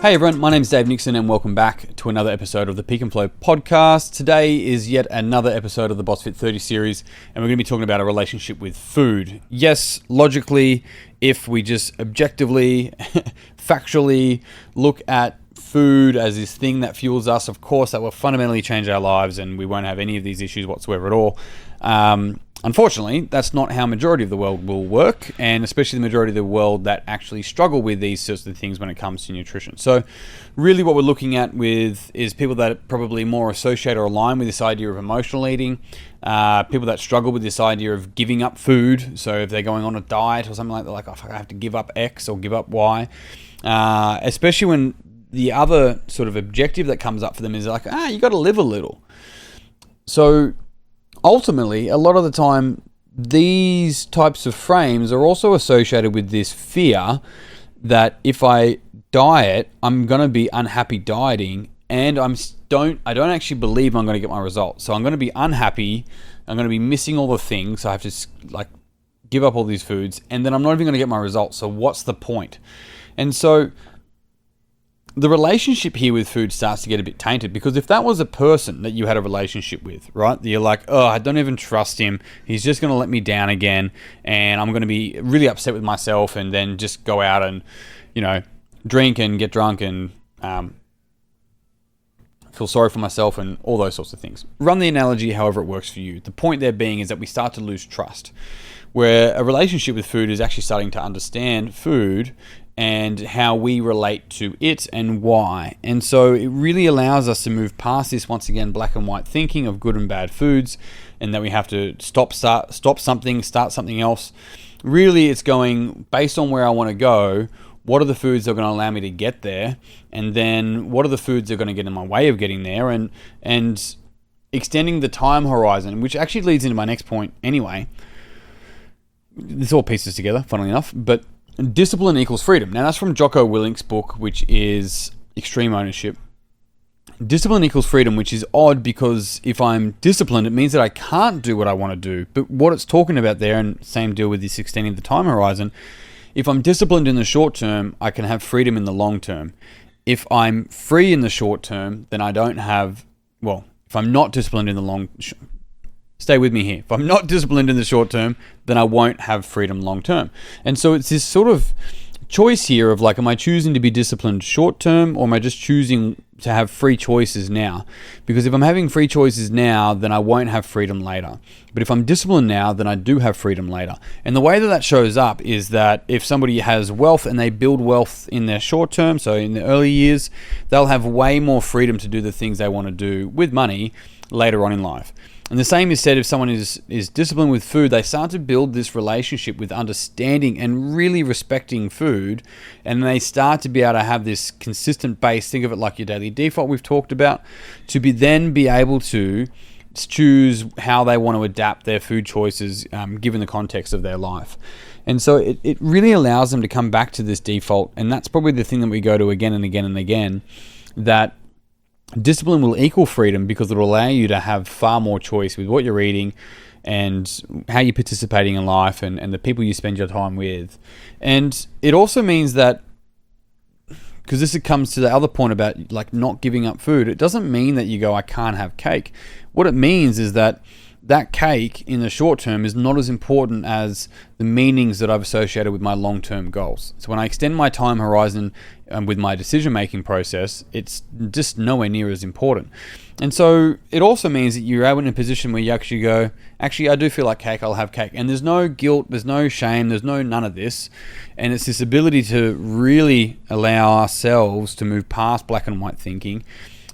Hey everyone, my name is Dave Nixon and welcome back to another episode of the Peak and Flow podcast. Today is yet another episode of the BSFT30 series and we're going to be talking about a relationship with food. Yes, logically, if we just objectively, factually look at food as this thing that fuels us, of course that will fundamentally change our lives and we won't have any of these issues whatsoever at all. Unfortunately, that's not how majority of the world will work, and especially the majority of the world that actually struggle with these sorts of things when it comes to nutrition. So really what we're looking at with is people that probably more associate or align with this idea of emotional eating, people that struggle with this idea of giving up food. So if they're going on a diet or something like that, like, oh, I have to give up X or give up Y, especially when the other sort of objective that comes up for them is like, you got to live a little. So ultimately, a lot of the time, these types of frames are also associated with this fear that if I diet, I'm going to be unhappy dieting, and I don't actually believe I'm going to get my results. So I'm going to be unhappy. I'm going to be missing all the things. So I have to give up all these foods, and then I'm not even going to get my results. So what's the point? And so the relationship here with food starts to get a bit tainted, because if that was a person that you had a relationship with, right, you're like, oh, I don't even trust him. He's just going to let me down again, and I'm going to be really upset with myself, and then just go out and, drink and get drunk and feel sorry for myself and all those sorts of things. Run the analogy however it works for you. The point there being is that we start to lose trust, where a relationship with food is actually starting to understand food and how we relate to it and why. And so it really allows us to move past this, once again, black and white thinking of good and bad foods, and that we have to stop something, start something else. Really, it's going based on where I want to go. What are the foods that are going to allow me to get there? And then what are the foods that are going to get in my way of getting there? And extending the time horizon, which actually leads into my next point anyway. This all pieces together, funnily enough, but discipline equals freedom. Now, that's from Jocko Willink's book, which is Extreme Ownership. Discipline equals freedom, which is odd because if I'm disciplined, it means that I can't do what I want to do. But what it's talking about there, and same deal with this extending the time horizon, if I'm disciplined in the short term, I can have freedom in the long term. If I'm free in the short term, then I don't have, if I'm not disciplined in the long stay with me here. If I'm not disciplined in the short term, then I won't have freedom long term. And so it's this sort of choice here of like, am I choosing to be disciplined short term, or am I just choosing to have free choices now? Because if I'm having free choices now, then I won't have freedom later. But if I'm disciplined now, then I do have freedom later. And the way that that shows up is that if somebody has wealth and they build wealth in their short term, so in the early years, they'll have way more freedom to do the things they want to do with money later on in life. And the same is said if someone is disciplined with food. They start to build this relationship with understanding and really respecting food, and they start to be able to have this consistent base. Think of it like your daily default we've talked about, to then be able to choose how they want to adapt their food choices given the context of their life. And so it really allows them to come back to this default, and that's probably the thing that we go to again and again and again, that discipline will equal freedom because it will allow you to have far more choice with what you're eating and how you're participating in life and the people you spend your time with. And it also means that, because this comes to the other point about like not giving up food, it doesn't mean that you go, I can't have cake. What it means is that cake in the short term is not as important as the meanings that I've associated with my long-term goals. So when I extend my time horizon with my decision-making process, it's just nowhere near as important. And so it also means that you're able in a position where you actually go, actually, I do feel like cake, I'll have cake. And there's no guilt, there's no shame, there's none of this. And it's this ability to really allow ourselves to move past black and white thinking,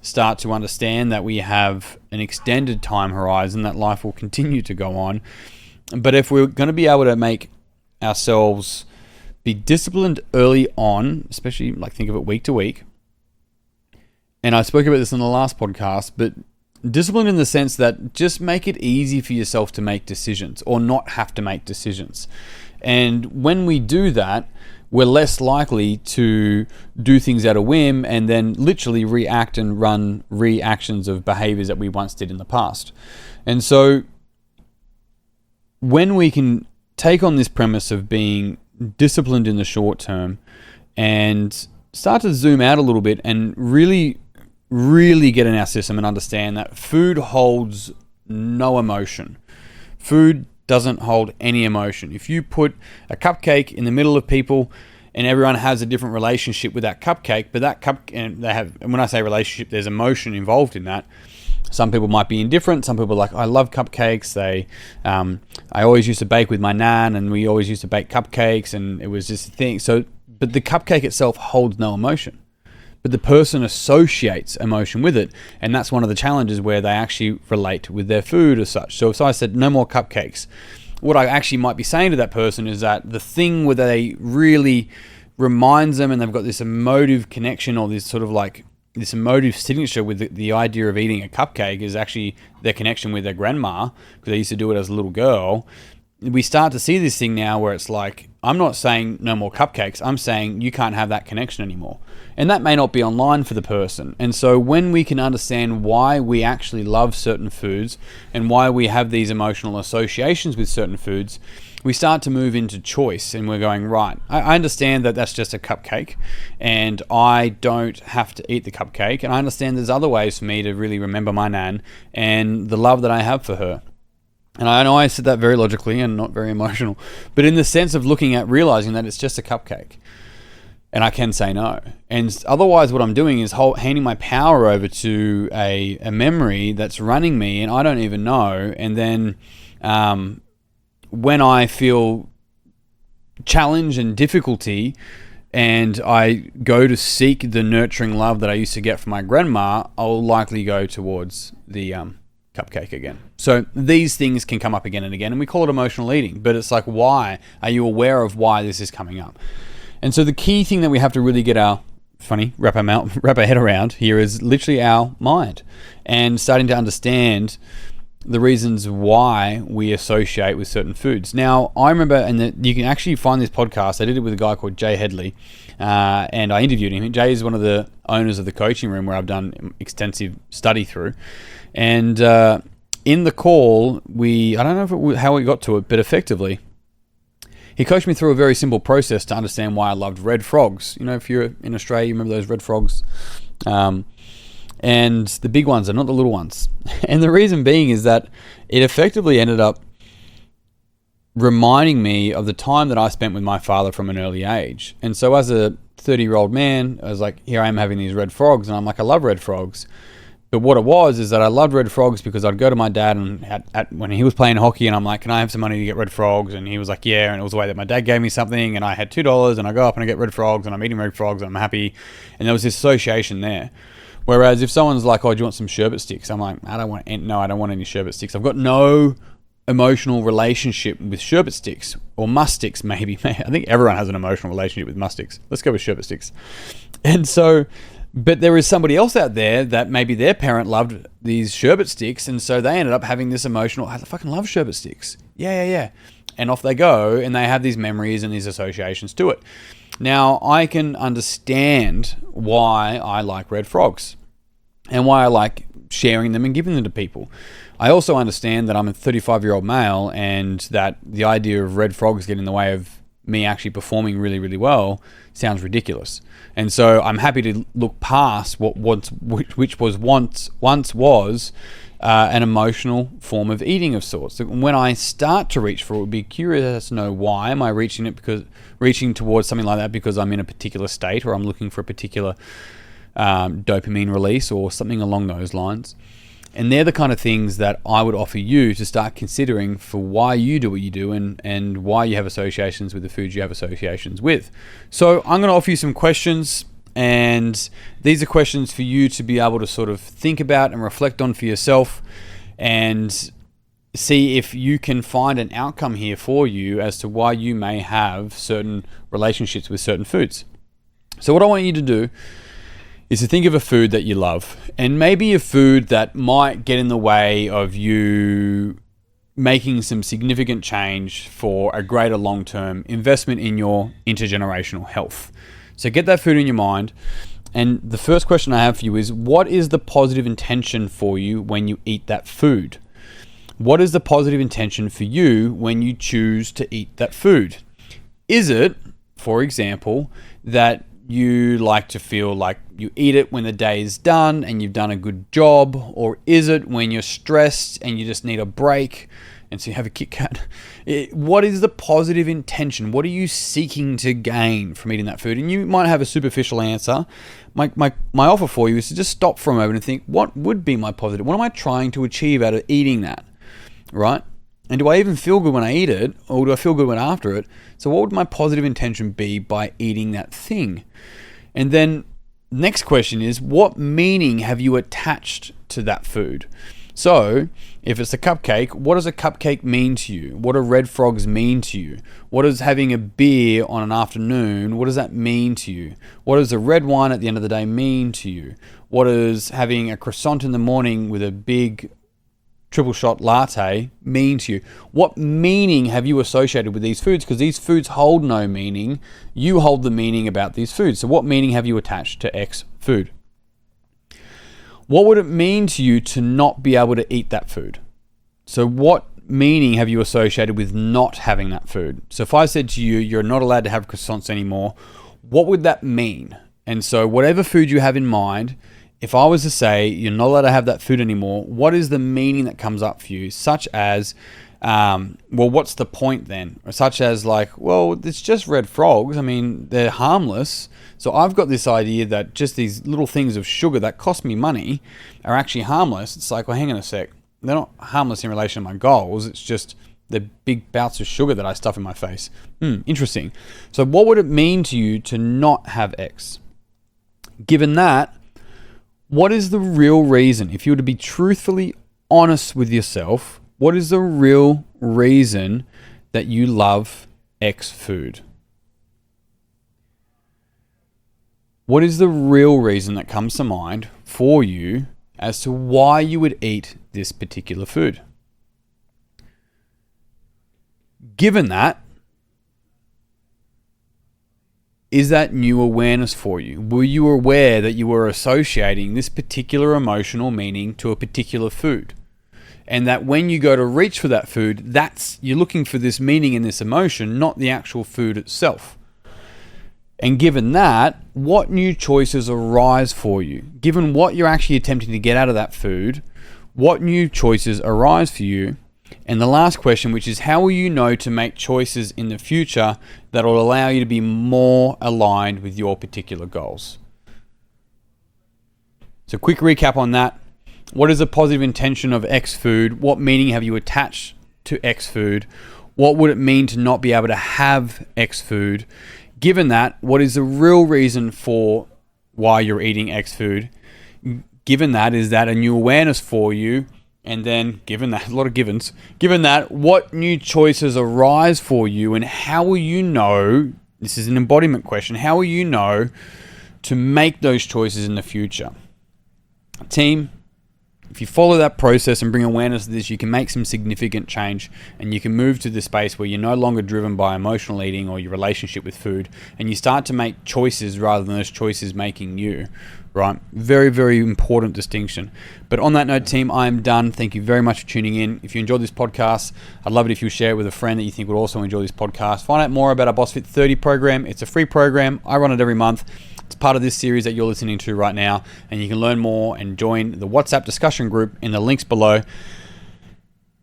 start to understand that we have an extended time horizon, that life will continue to go on. But if we're going to be able to make ourselves be disciplined early on, especially like think of it week to week, and I spoke about this in the last podcast, but discipline in the sense that just make it easy for yourself to make decisions or not have to make decisions. And when we do that, we're less likely to do things out of whim and then literally react and run reactions of behaviors that we once did in the past. And so when we can take on this premise of being disciplined in the short term and start to zoom out a little bit and really, really get in our system and understand that food holds no emotion. Food doesn't hold any emotion. If you put a cupcake in the middle of people and everyone has a different relationship with that cupcake, but that and when I say relationship, there's emotion involved in that. Some people might be indifferent. Some people are like, I love cupcakes. I always used to bake with my nan, and we always used to bake cupcakes, and it was just a thing. So, but the cupcake itself holds no emotion, but the person associates emotion with it, and that's one of the challenges where they actually relate with their food as such. So if I said no more cupcakes, what I actually might be saying to that person is that the thing where they really reminds them and they've got this emotive connection or this sort of like this emotive signature with the idea of eating a cupcake is actually their connection with their grandma, because they used to do it as a little girl. We start to see this thing now where it's like, I'm not saying no more cupcakes, I'm saying you can't have that connection anymore. And that may not be online for the person. And so when we can understand why we actually love certain foods and why we have these emotional associations with certain foods, we start to move into choice, and we're going, right, I understand that that's just a cupcake and I don't have to eat the cupcake, and I understand there's other ways for me to really remember my nan and the love that I have for her. And I know I said that very logically and not very emotional, but in the sense of looking at realizing that it's just a cupcake and I can say no. And otherwise what I'm doing is handing my power over to a memory that's running me and I don't even know. And then when I feel challenge and difficulty and I go to seek the nurturing love that I used to get from my grandma, I'll likely go towards the cupcake again. So these things can come up again and again, and we call it emotional eating, but it's like, why? Are you aware of why this is coming up? And so the key thing that we have to really get wrap our head around here is literally our mind, and starting to understand the reasons why we associate with certain foods. Now, I remember, and you can actually find this podcast, I did it with a guy called Jay Headley, and I interviewed him. Jay is one of the owners of the coaching room where I've done extensive study through. And in the call, I don't know how we got to it, but effectively, he coached me through a very simple process to understand why I loved red frogs. You know, if you're in Australia, you remember those red frogs. And the big ones are not the little ones. And the reason being is that it effectively ended up reminding me of the time that I spent with my father from an early age. And so as a 30-year-old man, I was like, here I am having these red frogs. And I'm like, I love red frogs. But what it was is that I loved red frogs because I'd go to my dad and when he was playing hockey and I'm like, can I have some money to get red frogs? And he was like, yeah. And it was the way that my dad gave me something and I had $2 and I go up and I get red frogs and I'm eating red frogs and I'm happy. And there was this association there. Whereas if someone's like, oh, do you want some sherbet sticks? I'm like, I don't want any sherbet sticks. I've got no emotional relationship with sherbet sticks or must sticks maybe. I think everyone has an emotional relationship with must sticks. Let's go with sherbet sticks. And so, but there is somebody else out there that maybe their parent loved these sherbet sticks, and so they ended up having this emotional, I fucking love sherbet sticks. Yeah. And off they go, and they have these memories and these associations to it. Now, I can understand why I like red frogs and why I like sharing them and giving them to people. I also understand that I'm a 35-year-old male and that the idea of red frogs getting in the way of me actually performing really, really well sounds ridiculous. And so I'm happy to look past which was once was an emotional form of eating of sorts. When I start to reach for it, would be curious to know why am I reaching towards something like that because I'm in a particular state or I'm looking for a particular dopamine release or something along those lines. And they're the kind of things that I would offer you to start considering for why you do what you do and why you have associations with the foods you have associations with. So I'm going to offer you some questions, and these are questions for you to be able to sort of think about and reflect on for yourself and see if you can find an outcome here for you as to why you may have certain relationships with certain foods. So what I want you to do is to think of a food that you love, and maybe a food that might get in the way of you making some significant change for a greater long-term investment in your intergenerational health. So get that food in your mind, and the first question I have for you is, what is the positive intention for you when you eat that food? What is the positive intention for you when you choose to eat that food? Is it, for example, that you like to feel like you eat it when the day is done and you've done a good job? Or is it when you're stressed and you just need a break and so you have a Kit Kat? What is the positive intention? What are you seeking to gain from eating that food? And you might have a superficial answer. My offer for you is to just stop for a moment and think, what would be my positive? What am I trying to achieve out of eating that, right? And do I even feel good when I eat it, or do I feel good when after it? So what would my positive intention be by eating that thing? And then next question is, what meaning have you attached to that food? So if it's a cupcake, what does a cupcake mean to you? What do red frogs mean to you? What does having a beer on an afternoon, what does that mean to you? What does a red wine at the end of the day mean to you? What does having a croissant in the morning with a big triple shot latte mean to you? What meaning have you associated with these foods? Because these foods hold no meaning. You hold the meaning about these foods. So what meaning have you attached to X food? What would it mean to you to not be able to eat that food? So what meaning have you associated with not having that food? So if I said to you, you're not allowed to have croissants anymore, what would that mean? And so whatever food you have in mind, if I was to say you're not allowed to have that food anymore, what is the meaning that comes up for you? Such as, well, what's the point then? Or such as like, well, it's just red frogs. I mean, they're harmless. So I've got this idea that just these little things of sugar that cost me money are actually harmless. It's like, well, hang on a sec. They're not harmless in relation to my goals. It's just the big bouts of sugar that I stuff in my face. Interesting. So what would it mean to you to not have X? Given that, what is the real reason? If you were to be truthfully honest with yourself, what is the real reason that you love X food? What is the real reason that comes to mind for you as to why you would eat this particular food? Given that, is that new awareness for you? Were you aware that you were associating this particular emotional meaning to a particular food? And that when you go to reach for that food, you're looking for this meaning and this emotion, not the actual food itself. And given that, what new choices arise for you? Given what you're actually attempting to get out of that food, what new choices arise for you? And the last question, which is, how will you know to make choices in the future that will allow you to be more aligned with your particular goals? So quick recap on that. What is the positive intention of X food? What meaning have you attached to X food? What would it mean to not be able to have X food? Given that, what is the real reason for why you're eating X food? Given that, is that a new awareness for you? And then, given that, a lot of givens, given that, what new choices arise for you, and how will you know, this is an embodiment question, how will you know to make those choices in the future? Team, if you follow that process and bring awareness to this, you can make some significant change, and you can move to the space where you're no longer driven by emotional eating or your relationship with food, and you start to make choices rather than those choices making you, right? Very, very important distinction. But on that note, team, I am done. Thank you very much for tuning in. If you enjoyed this podcast, I'd love it if you share it with a friend that you think would also enjoy this podcast. Find out more about our BSFT30 program. It's a free program. I run it every month. It's part of this series that you're listening to right now, and you can learn more and join the WhatsApp discussion group in the links below.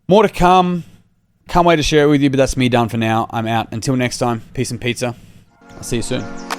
More to come. Can't wait to share it with you, but that's me done for now. I'm out. Until next time, peace and pizza. I'll see you soon.